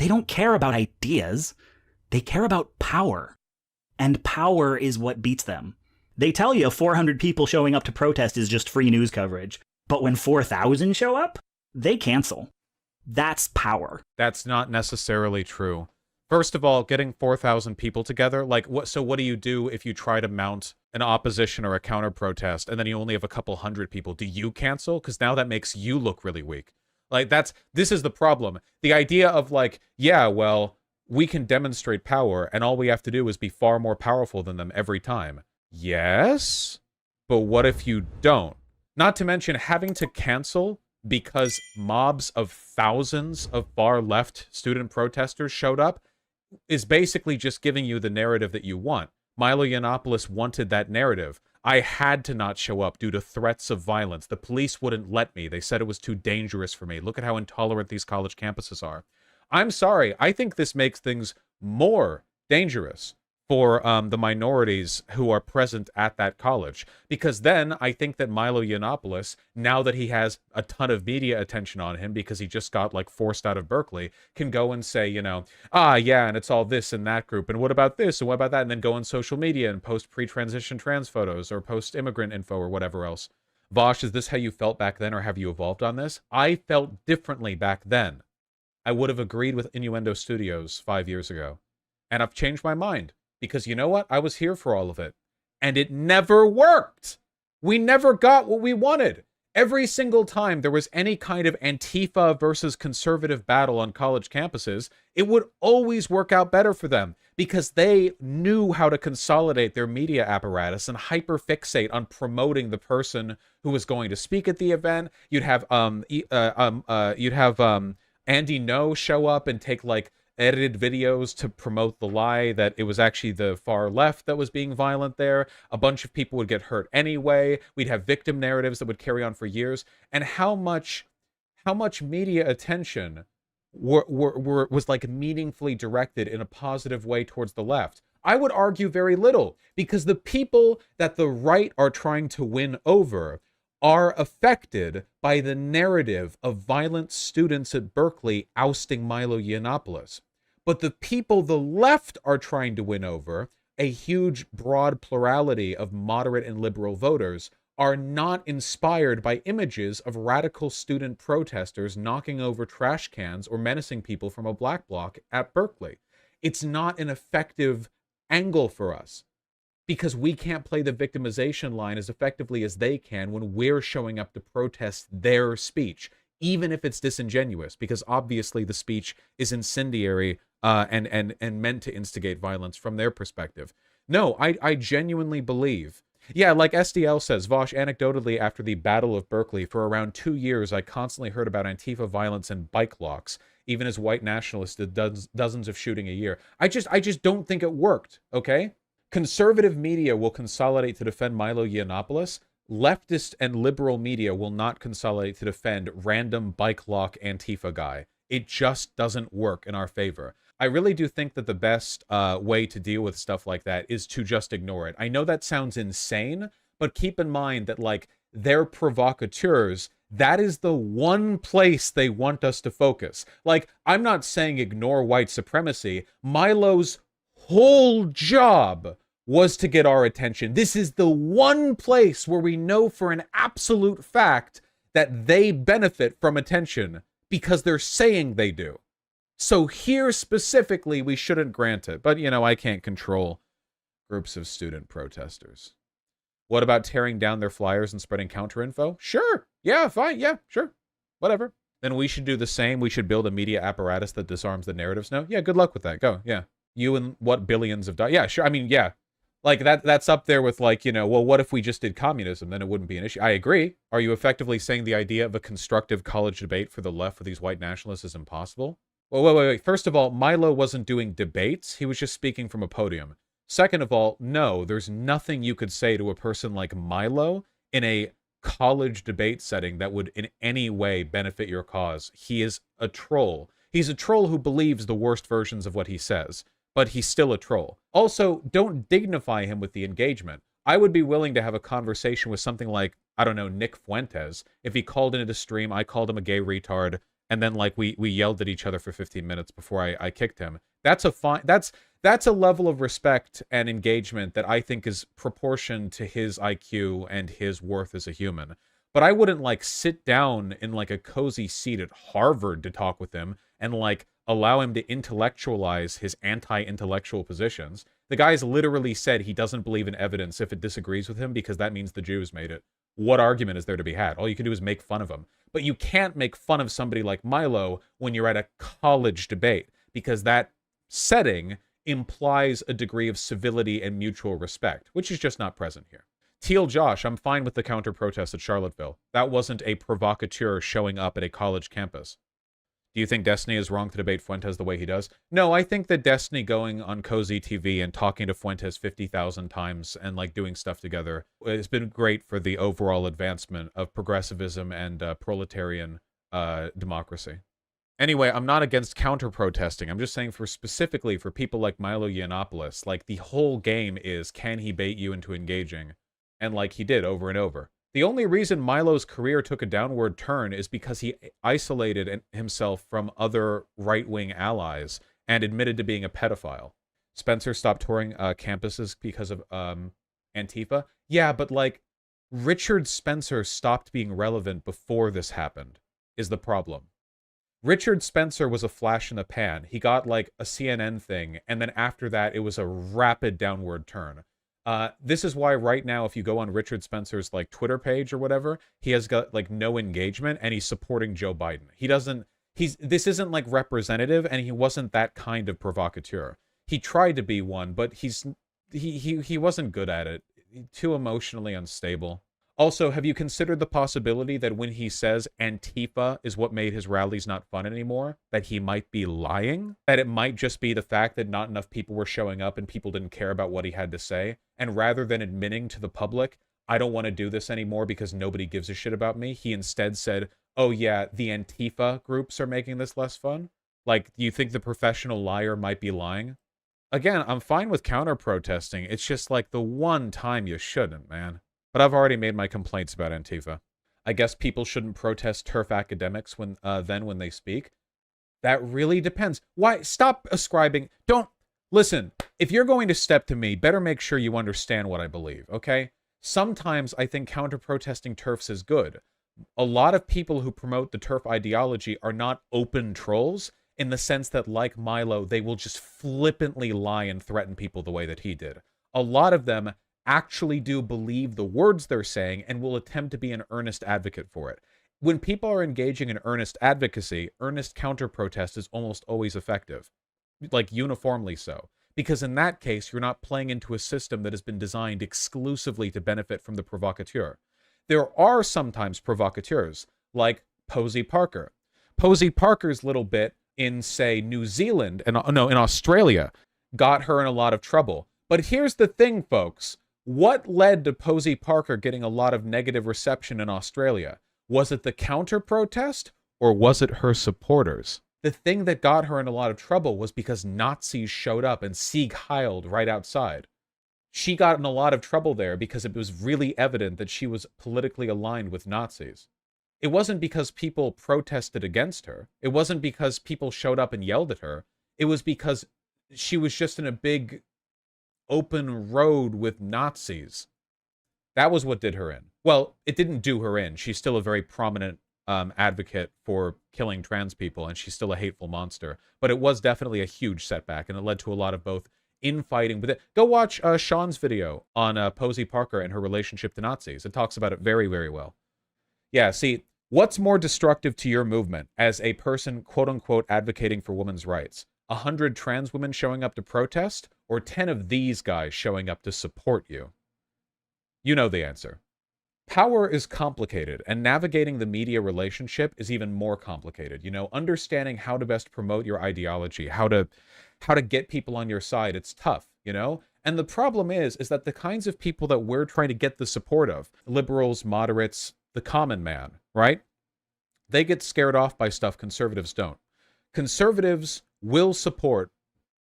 They don't care about ideas. They care about power. And power is what beats them. They tell you 400 people showing up to protest is just free news coverage. But when 4,000 show up, they cancel. That's power. That's not necessarily true. First of all, getting 4,000 people together, like, so what do you do if you try to mount an opposition or a counter-protest, and then you only have a couple hundred people? Do you cancel? Because now that makes you look really weak. Like, this is the problem. The idea of, like, yeah, well, we can demonstrate power, and all we have to do is be far more powerful than them every time. Yes, but what if you don't? Not to mention having to cancel because mobs of thousands of far-left student protesters showed up is basically just giving you the narrative that you want. Milo Yiannapolis wanted that narrative. I had to not show up due to threats of violence. The police wouldn't let me. They said it was too dangerous for me. Look at how intolerant these college campuses are. I'm sorry. I think this makes things more dangerous for the minorities who are present at that college. Because then I think that Milo Yiannapolis, now that he has a ton of media attention on him because he just got, like, forced out of Berkeley, can go and say, you know, yeah, and it's all this and that group, and what about this, and what about that, and then go on social media and post pre-transition trans photos or post immigrant info or whatever else. Vaush, is this how you felt back then, or have you evolved on this? I felt differently back then. I would have agreed with Innuendo Studios 5 years ago. And I've changed my mind. Because you know what? I was here for all of it. And it never worked. We never got what we wanted. Every single time there was any kind of Antifa versus conservative battle on college campuses, it would always work out better for them because they knew how to consolidate their media apparatus and hyperfixate on promoting the person who was going to speak at the event. You'd have Andy No show up and take, like, edited videos to promote the lie that it was actually the far left that was being violent there. A bunch of people would get hurt anyway. We'd have victim narratives that would carry on for years. And how much media attention was like meaningfully directed in a positive way towards the left? I would argue very little, because the people that the right are trying to win over are affected by the narrative of violent students at Berkeley ousting Milo Yiannapolis. But the people the left are trying to win over, a huge, broad plurality of moderate and liberal voters, are not inspired by images of radical student protesters knocking over trash cans or menacing people from a black bloc at Berkeley. It's not an effective angle for us, because we can't play the victimization line as effectively as they can when we're showing up to protest their speech, even if it's disingenuous, because obviously the speech is incendiary and meant to instigate violence from their perspective. No, I genuinely believe. Yeah, like SDL says, Vaush, anecdotally, after the Battle of Berkeley, for around 2 years, I constantly heard about Antifa violence and bike locks, even as white nationalists did dozens of shooting a year. I just don't think it worked, okay? Conservative media will consolidate to defend Milo Yiannapolis. Leftist and liberal media will not consolidate to defend random bike lock Antifa guy. It just doesn't work in our favor. I really do think that the best way to deal with stuff like that is to just ignore it. I know that sounds insane, but keep in mind that, like, they're provocateurs. That is the one place they want us to focus. Like, I'm not saying ignore white supremacy. Milo's whole job was to get our attention. This is the one place where we know for an absolute fact that they benefit from attention because they're saying they do. So here specifically, we shouldn't grant it. But, you know, I can't control groups of student protesters. What about tearing down their flyers and spreading counter-info? Sure. Yeah, fine. Yeah, sure. Whatever. Then we should do the same. We should build a media apparatus that disarms the narratives. No? Yeah, good luck with that. Go. Yeah. You and what billions of dollars? Yeah, sure. I mean, yeah. Like, that's up there with, like, you know, well, what if we just did communism? Then it wouldn't be an issue. I agree. Are you effectively saying the idea of a constructive college debate for the left with these white nationalists is impossible? Well, wait. First of all, Milo wasn't doing debates. He was just speaking from a podium. Second of all, no, there's nothing you could say to a person like Milo in a college debate setting that would in any way benefit your cause. He is a troll. He's a troll who believes the worst versions of what he says, but he's still a troll. Also, don't dignify him with the engagement. I would be willing to have a conversation with something like, I don't know, Nick Fuentes. If he called into the stream, I called him a gay retard, and then like we yelled at each other for 15 minutes before I kicked him. That's a fine. That's a level of respect and engagement that I think is proportioned to his IQ and his worth as a human. But I wouldn't like sit down in like a cozy seat at Harvard to talk with him and like allow him to intellectualize his anti-intellectual positions. The guy's literally said he doesn't believe in evidence if it disagrees with him because that means the Jews made it. What argument is there to be had? All you can do is make fun of him. But you can't make fun of somebody like Milo when you're at a college debate, because that setting implies a degree of civility and mutual respect, which is just not present here. Teal Josh, I'm fine with the counter-protest at Charlottesville. That wasn't a provocateur showing up at a college campus. Do you think Destiny is wrong to debate Fuentes the way he does? No, I think that Destiny going on Cozy TV and talking to Fuentes 50,000 times and like doing stuff together has been great for the overall advancement of progressivism and proletarian democracy. Anyway, I'm not against counter-protesting. I'm just saying specifically for people like Milo Yiannapolis, like the whole game is, can he bait you into engaging? And like he did over and over. The only reason Milo's career took a downward turn is because he isolated himself from other right-wing allies and admitted to being a pedophile. Spencer stopped touring campuses because of Antifa. Yeah, but like Richard Spencer stopped being relevant before this happened, is the problem. Richard Spencer was a flash in the pan. He got like a CNN thing, and then after that, it was a rapid downward turn. This is why right now, if you go on Richard Spencer's like Twitter page or whatever, he has got like no engagement and he's supporting Joe Biden. This isn't like representative, and he wasn't that kind of provocateur. He tried to be one, but he wasn't good at it. Too emotionally unstable. Also, have you considered the possibility that when he says Antifa is what made his rallies not fun anymore, that he might be lying? That it might just be the fact that not enough people were showing up and people didn't care about what he had to say? And rather than admitting to the public, I don't want to do this anymore because nobody gives a shit about me, he instead said, oh yeah, the Antifa groups are making this less fun? Like, do you think the professional liar might be lying? Again, I'm fine with counter-protesting. It's just like the one time you shouldn't, man. But I've already made my complaints about Antifa. I guess people shouldn't protest turf academics when they speak. That really depends. Why? Stop ascribing. Don't. Listen, if you're going to step to me, better make sure you understand what I believe, okay? Sometimes I think counter-protesting turfs is good. A lot of people who promote the turf ideology are not open trolls in the sense that, like Milo, they will just flippantly lie and threaten people the way that he did. A lot of them actually do believe the words they're saying and will attempt to be an earnest advocate for it. When people are engaging in earnest advocacy, earnest counter-protest is almost always effective. Like, uniformly so. Because in that case, you're not playing into a system that has been designed exclusively to benefit from the provocateur. There are sometimes provocateurs, like Posey Parker. Posey Parker's little bit in, say, New Zealand, in Australia, got her in a lot of trouble. But here's the thing, folks. What led to Posey Parker getting a lot of negative reception in Australia? Was it the counter-protest, or was it her supporters? The thing that got her in a lot of trouble was because Nazis showed up and Sieg Heiled right outside. She got in a lot of trouble there because it was really evident that she was politically aligned with Nazis. It wasn't because people protested against her. It wasn't because people showed up and yelled at her. It was because she was just in a big open road with Nazis. That was what did her in. Well, it didn't do her in. She's still a very prominent advocate for killing trans people, and she's still a hateful monster. But it was definitely a huge setback, and it led to a lot of both infighting. But go watch Sean's video on Posey Parker and her relationship to Nazis. It talks about it very, very well. Yeah, see, what's more destructive to your movement as a person, quote-unquote, advocating for women's rights? 100 trans women showing up to protest, or 10 of these guys showing up to support you? You know the answer. Power is complicated, and navigating the media relationship is even more complicated. You know, understanding how to best promote your ideology, how to get people on your side, it's tough, you know? And the problem is that the kinds of people that we're trying to get the support of, liberals, moderates, the common man, right? They get scared off by stuff conservatives don't. Conservatives will support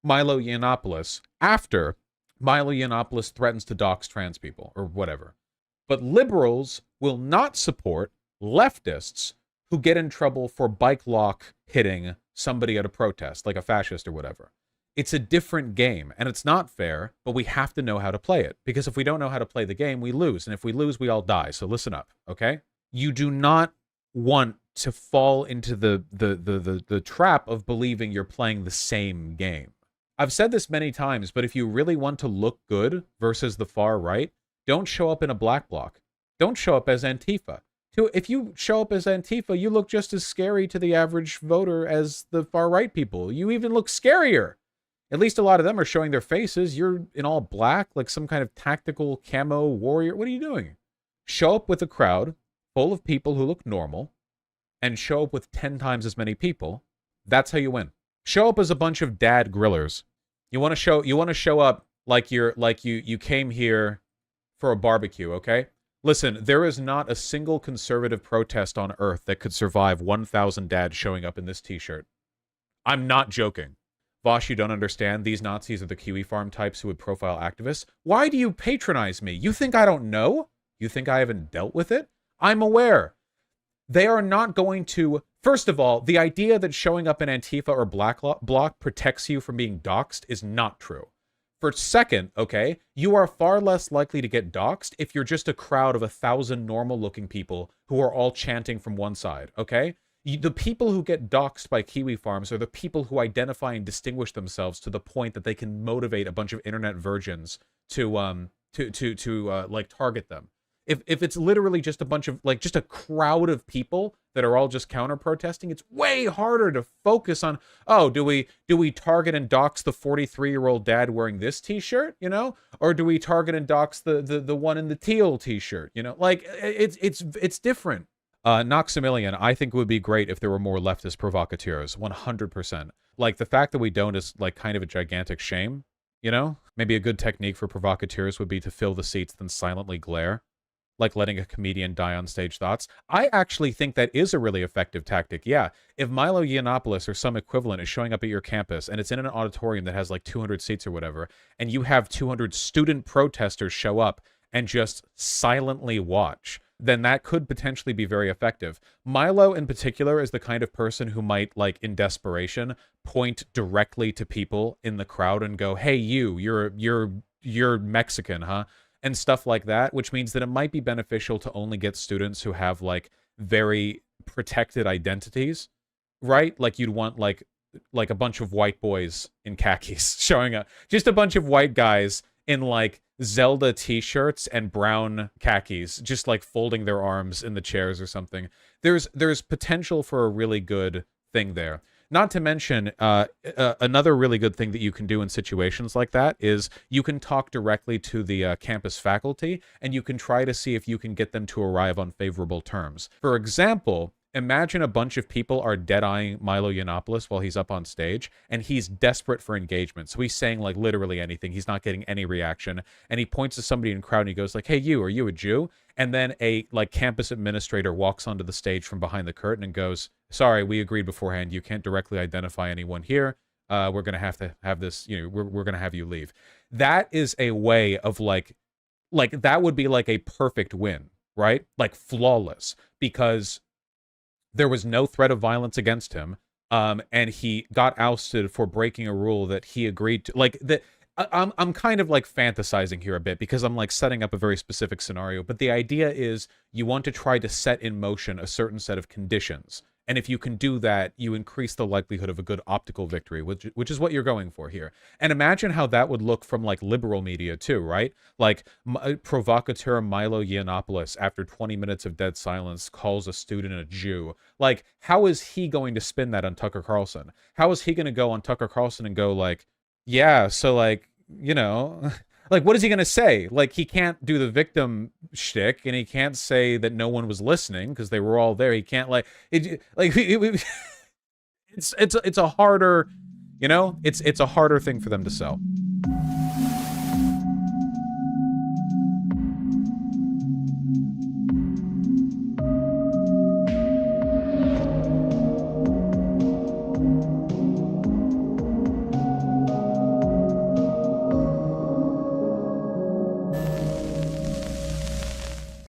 Milo Yiannapolis after Milo Yiannapolis threatens to dox trans people or whatever. But liberals will not support leftists who get in trouble for bike lock hitting somebody at a protest, like a fascist or whatever. It's a different game, and it's not fair, but we have to know how to play it. Because if we don't know how to play the game, we lose. And if we lose, we all die. So listen up, okay? You do not want to fall into the trap of believing you're playing the same game. I've said this many times, but if you really want to look good versus the far right, don't show up in a black bloc. Don't show up as Antifa. If you show up as Antifa, you look just as scary to the average voter as the far right people. You even look scarier. At least a lot of them are showing their faces. You're in all black, like some kind of tactical camo warrior. What are you doing? Show up with a crowd full of people who look normal, and show up with 10 times as many people. That's how you win. Show up as a bunch of dad grillers. You want to show up like you came here for a barbecue, okay? Listen, there is not a single conservative protest on earth that could survive 1,000 dads showing up in this t-shirt. I'm not joking. Vaush, you don't understand. These Nazis are the Kiwi farm types who would profile activists. Why do you patronize me? You think I don't know? You think I haven't dealt with it? I'm aware. They are not going to... First of all, the idea that showing up in Antifa or Black Bloc protects you from being doxxed is not true. For second, okay, you are far less likely to get doxxed if you're just a crowd of 1,000 normal-looking people who are all chanting from one side, okay? The people who get doxxed by Kiwi farms are the people who identify and distinguish themselves to the point that they can motivate a bunch of internet virgins to like target them. If it's literally just a bunch of just a crowd of people that are all just counter protesting, it's way harder to focus on, oh, do we target and dox the 43-year-old dad wearing this t-shirt, you know, or do we target and dox the one in the teal t-shirt, you know? Like it's different. Noxamillion, I think it would be great if there were more leftist provocateurs, 100%. Like, the fact that we don't is, like, kind of a gigantic shame, you know? Maybe a good technique for provocateurs would be to fill the seats, then silently glare, like letting a comedian die on stage thoughts. I actually think that is a really effective tactic, yeah. If Milo Yiannapolis or some equivalent is showing up at your campus, and it's in an auditorium that has, like, 200 seats or whatever, and you have 200 student protesters show up and just silently watch, then that could potentially be very effective. Milo, in particular, is the kind of person who might, like, in desperation, point directly to people in the crowd and go, hey, you're Mexican, huh? And stuff like that, which means that it might be beneficial to only get students who have, like, very protected identities, right? Like, you'd want, like a bunch of white boys in khakis showing up. Just a bunch of white guys in, like, Zelda t-shirts and brown khakis, just, like, folding their arms in the chairs or something. There's potential for a really good thing there. Not to mention, another really good thing that you can do in situations like that is you can talk directly to the campus faculty, and you can try to see if you can get them to arrive on favorable terms. For example, imagine a bunch of people are dead-eyeing Milo Yiannapolis while he's up on stage, and he's desperate for engagement. So he's saying, like, literally anything. He's not getting any reaction. And he points to somebody in the crowd, and he goes, like, hey, are you a Jew? And then a, like, campus administrator walks onto the stage from behind the curtain and goes, sorry, we agreed beforehand. You can't directly identify anyone here. We're going to have this, you know, we're going to have you leave. That is a way of, like, that would be, like, a perfect win, right? Like, flawless, because there was no threat of violence against him, and he got ousted for breaking a rule that he agreed to. Like, I'm kind of, like, fantasizing here a bit because I'm, like, setting up a very specific scenario, but the idea is you want to try to set in motion a certain set of conditions. And if you can do that, you increase the likelihood of a good optical victory, which is what you're going for here. And imagine how that would look from, like, liberal media too, right? Like, provocateur Milo Yiannapolis, after 20 minutes of dead silence, calls a student a Jew. Like, how is he going to spin that on Tucker Carlson? How is he going to go on Tucker Carlson and go, like, yeah, so, like, you know... Like, what is he going to say? Like, he can't do the victim shtick, and he can't say that no one was listening because they were all there. He can't, like, it's a harder, you know, it's a harder thing for them to sell.